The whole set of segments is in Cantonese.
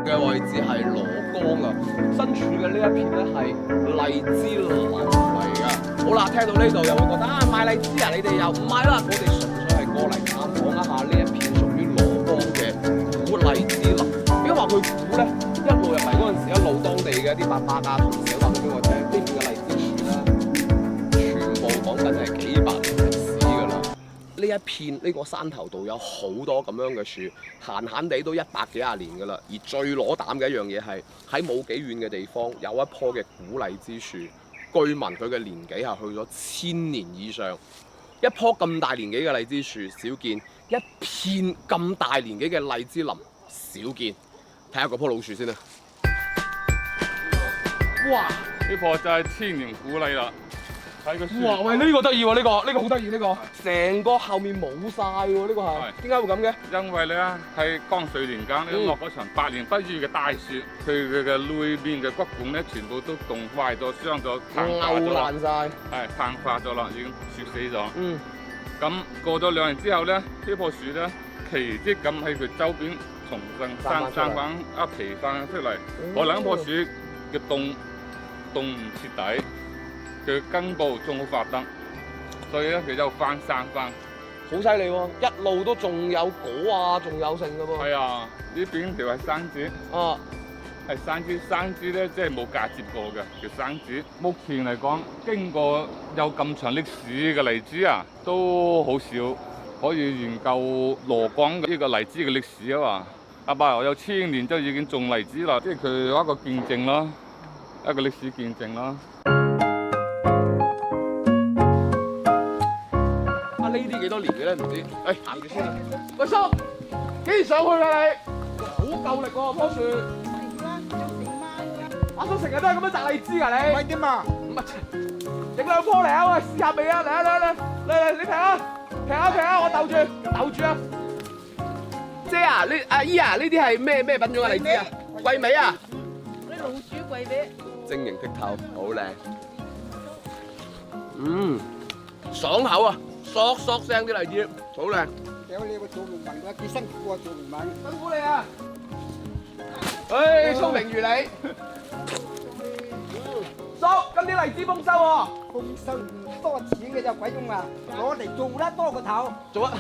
嘅位置係蘿崗啊，身處嘅呢一片咧係荔枝林嚟噶。好啦，聽到呢度又會覺得啊，賣荔枝啊，你哋又唔買啦，我哋純粹係過嚟探訪一下呢一片屬於蘿崗嘅古荔枝林。點解話佢古咧？一路入嚟嗰陣時，一路當地嘅一啲伯伯啊、同事都話俾我聽，呢邊嘅荔枝樹咧，全部講緊係幾百年歷史㗎啦。呢一片呢個山頭度有好多咁樣嘅樹，閒閒地都100幾廿年㗎啦。而最攞膽嘅一樣嘢係喺冇幾遠嘅地方有一棵嘅古荔枝樹，據聞佢嘅年紀係去咗1000年以上。一棵咁大年紀嘅荔枝樹少見，一片咁大年紀嘅荔枝林少見。睇下嗰棵老樹先啦。哇！呢棵就係1000年古荔啦。睇個樹。哇！喂，呢個得意喎，呢個好得意，呢個成個後面冇晒喎，呢個係點解會咁嘅？因為咧喺光緒年間咧落嗰場百年不遇嘅大雪，佢嘅裏邊嘅骨管咧全部都凍壞咗、傷咗、碳化咗啦。爛晒。係碳化咗啦，已經雪死咗。嗯。咁過咗2年之後咧，呢棵樹咧奇蹟咁喺佢周邊重新生翻一皮翻出嚟。可能棵樹嘅凍唔徹底，佢根部仲好發得，所以咧佢就翻生翻。好犀利喎！一路都仲有果啊，仲有剩㗎喎。係啊，呢邊條係生枝。啊。係生枝咧，即係冇嫁接過嘅，叫生枝。目前嚟講，經過有咁長歷史嘅荔枝啊，都好少可以研究蘿崗嘅呢個荔枝嘅歷史啊嘛。阿爸有1000年就已經種荔枝啦，即係佢有一個見證啦，一個歷史見證啦。啊，呢啲幾多年嘅咧？唔知。誒，行住先啦。喂，叔，幾時上去啊你？好夠力喎，棵樹。阿叔成日都係咁樣摘荔枝㗎你？喂，點啊？唔係，整2棵嚟啊！喂，試下味啊！嚟，你劈啊！我鬥住啊！姐啊，阿姨啊，呢啲係咩品種嘅荔枝啊？桂味啊！啲老鼠桂味。晶瑩剔透，好靚。爽口啊！嗦聲啲荔枝，好靚。屌你個做農民嘅幾辛苦啊！做農民。辛苦你啊！誒，聰明如你。叔，今啲荔枝豐收喎。豐收唔多錢嘅有鬼用啊！攞嚟做得多個頭。做啊！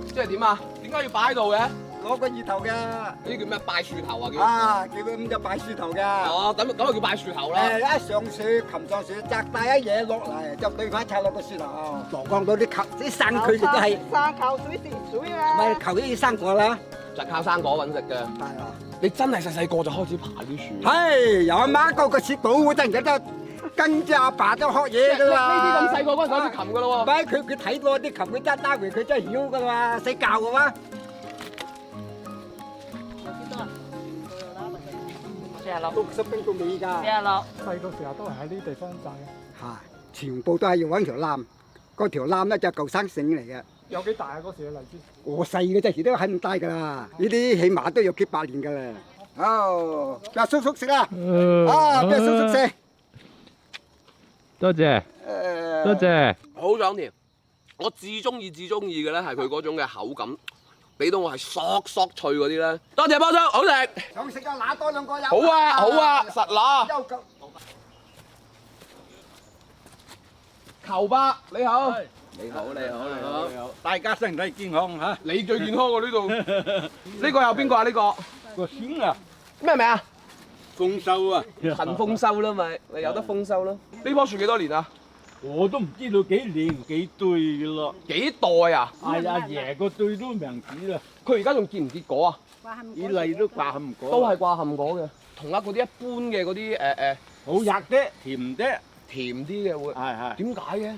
即係點啊？點解要擺喺度嘅？攞個意頭嘅。呢叫咩？拜樹頭啊叫。啊，叫佢咁就擺樹頭嘅。哦，咁就叫拜樹頭啦。一上樹，擒上樹，摘帶一嘢落嚟，就對翻插落個樹頭。蘿崗嗰啲球，啲生佢亦都係。生靠水食水啊！咪求啲生果啦。就靠生果揾食嘅。係啊。你真係細個就開始爬啲樹。係，由阿媽個雪寶嗰陣，就跟住阿爸都學嘢噶啦。呢啲咁細個嗰陣開始擒噶咯喎。唔係佢睇過啲琴，佢真係拉回，佢真係曉噶嘛，使教噶嘛。60分到尾㗎。細個時候都係喺呢啲地方摘嘅。係，全部都係要揾條纜，嗰條纜咧就舊生繩嚟嘅。有幾大啊？嗰時嘅荔枝？我細嘅陣時都喺咁大㗎啦，呢啲起碼都有幾百年㗎啦。哦，俾阿叔叔食啦，啊，俾阿叔叔食。多謝，多謝。好爽甜，我至中意嘅咧係佢嗰種嘅口感，俾到我係嗦脆嗰啲咧。多謝幫叔，好食。想食啊，拿多2個有。好啊，實攞。優夠。球伯你好。你好，大家身體健康嚇。你最健康喎呢度。呢個有邊個啊？呢個個孫啊，咩名啊？豐收啊！陳豐收啦咪，你有得豐收咯。呢棵樹幾多年啊？我都唔知道幾年幾對嘅咯。幾代啊？係阿爺個對都名子啦。佢而家仲結唔結果啊？以嚟都掛冚果。都係掛冚果嘅，同一嗰啲一般嘅嗰啲好入啲，甜啲。甜啲嘅會。係。點解嘅？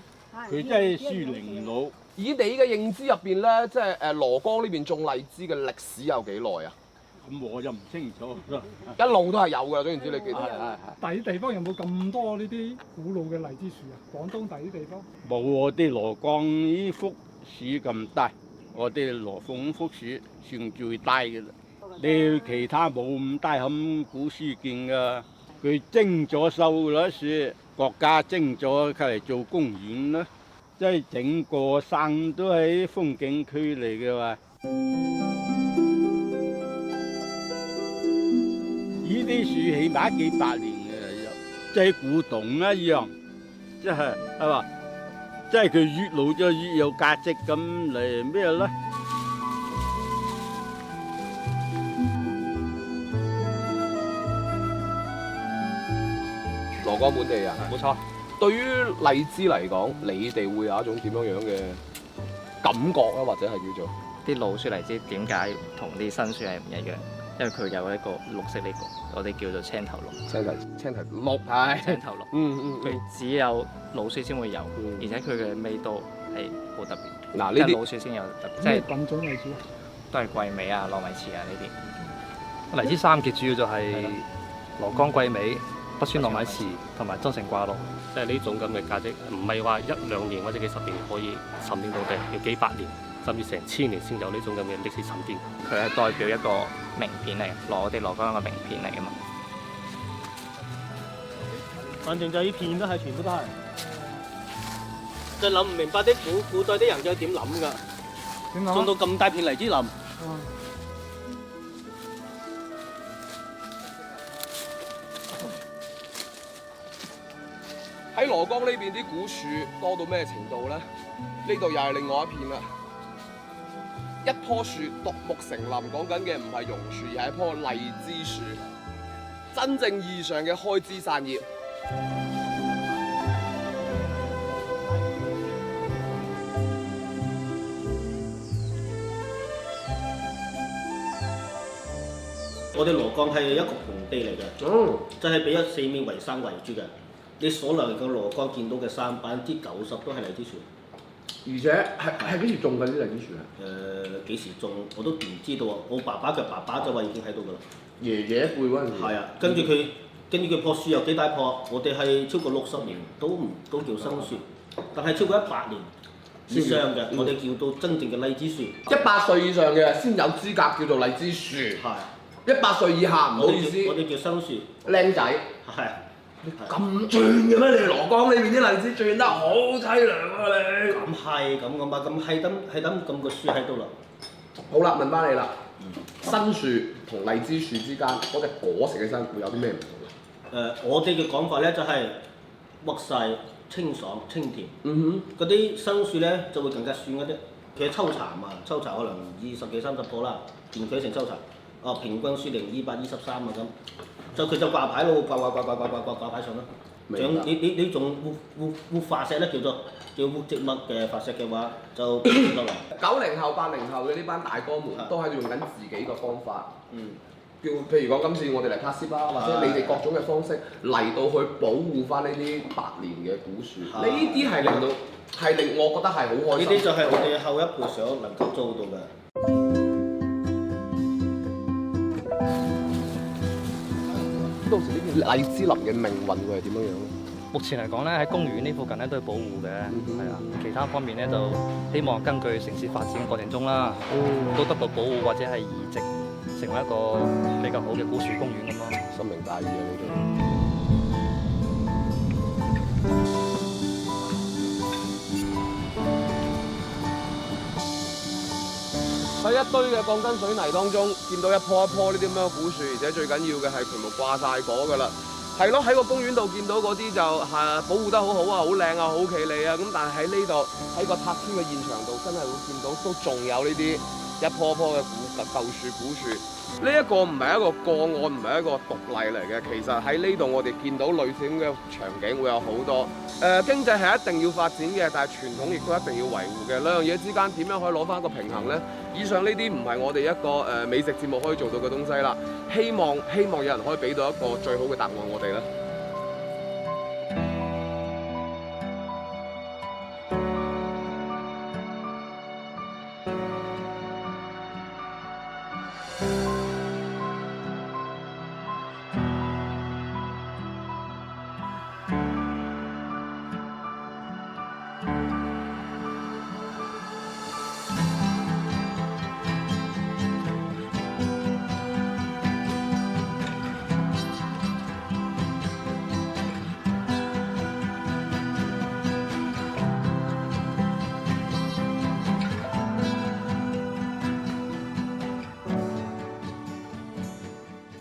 佢真係樹齡老。以你嘅認知入邊咧，即係蘿崗呢邊種荔枝嘅歷史有幾耐啊？咁我就唔清楚啦。一路都係有㗎，總言之你記得。第啲地方有冇咁多呢啲古老嘅荔枝樹啊？廣東第啲地方冇我哋蘿崗呢幅樹咁大，我哋羅鳳幅樹算最大嘅啦。你其他冇咁大咁古樹見㗎，佢蒸咗鏽嗰樹，國家徵咗佢嚟做公園咯，即係整個山都係風景區嚟嘅話。呢啲樹起碼幾百年嘅啦，即係古董一樣，即係嘛，即係佢越老就越有價值咁嚟咩咧？羅江本地人，冇錯。對於荔枝嚟講，你哋會有一種點樣樣嘅感覺啊，或者係叫做啲老樹荔枝點解同啲新樹係唔一樣？因為佢有一個綠色呢個，我哋叫做青頭綠。青頭綠係青頭綠，佢只有老樹先會有，而且佢嘅味道係好特別。嗱，呢啲老樹先有特別，即係咩品種荔枝啊？都係桂味啊、糯米糍啊呢啲。荔枝三傑主要就係羅江桂味、北川糯米糍同埋增城掛綠。即係呢種咁嘅價值，唔係話一兩年或者幾十年可以沉澱到嘅，要幾百年甚至成千年先有呢種咁嘅歷史沉澱。佢係代表一個名片嚟，我哋羅江一個名片嚟㗎嘛。反正就呢片都係，全部都係。就諗唔明白啲古代啲人究竟點諗㗎？點諗？種到咁大片荔枝林。喺羅江呢邊啲古樹多到咩程度咧？呢度又係另外一片啦。一棵樹獨木成林，講緊嘅唔係榕樹，而係一棵荔枝樹，真正意義上嘅開枝散葉。我哋羅江係一個盆地嚟嘅，就係俾咗四面圍山圍住嘅。你所能夠羅江見到嘅山90%都係荔枝樹。而且係幾時種緊啲荔枝樹啊？幾時種我都唔知道啊！我爸爸嘅爸爸就話已經喺度㗎啦。爺爺輩嗰陣時。係啊，跟住佢棵樹有幾大棵？我哋係超過60年都叫新樹，但係超過100年以上嘅，我哋叫到真正嘅荔枝樹。100歲以上嘅先有資格叫做荔枝樹。係。100歲以下唔好意思。我哋叫新樹。靚仔。係。咁轉嘅咩？你羅江呢邊啲荔枝轉得好凄涼啊！你咁係咁嘅嘛，咁係等咁個樹喺度啦。好啦，問翻你啦，新樹同荔枝樹之間嗰隻果實嘅身會有啲咩唔同啊？我哋嘅講法咧就係滑細、清爽、清甜。嗰啲新樹咧就會更加酸一啲。佢抽茶嘛，抽茶可能20幾30棵啦，連佢成抽茶。平均樹齡223啊咁。佢就掛牌咯，掛牌上咯。像呢種活化石咧，叫活植物嘅化石嘅話，就落嚟。90後、80後嘅呢班大哥們都喺度用緊自己嘅方法，叫譬如講今次我哋嚟拍攝啦，或者你哋各種嘅方式嚟到去保護翻呢啲百年嘅古樹，呢啲係令我覺得係好開心。呢啲就係我哋後一輩想能夠做到嘅。到時呢片荔枝林嘅命運會係點樣樣咧？目前嚟講咧，喺公園呢附近咧都係保護嘅，係啊。其他方面咧就希望根據城市發展嘅過程中啦，都得到保護或者係移植成為一個比較好嘅古樹公園咁咯。深明大義啊！你哋。喺一堆嘅鋼筋水泥當中，見到一棵一棵呢啲咁樣嘅古樹，而且最緊要嘅係全部掛晒果㗎啦。係咯，喺個公園度見到嗰啲就係保護得好好啊，好靚啊，好企理啊。咁但係喺呢度喺個拆遷嘅現場度，真係會見到都仲有呢啲一棵棵嘅舊樹古樹。呢一個唔係一個個案，唔係一個獨例嚟嘅。其實喺呢度我哋見到類似咁嘅場景會有好多。經濟係一定要發展嘅，但係傳統亦都一定要維護嘅。兩樣嘢之間點樣可以攞翻一個平衡呢？以上呢啲唔係我哋一個美食節目可以做到嘅東西啦。希望有人可以俾到一個最好嘅答案我哋啦。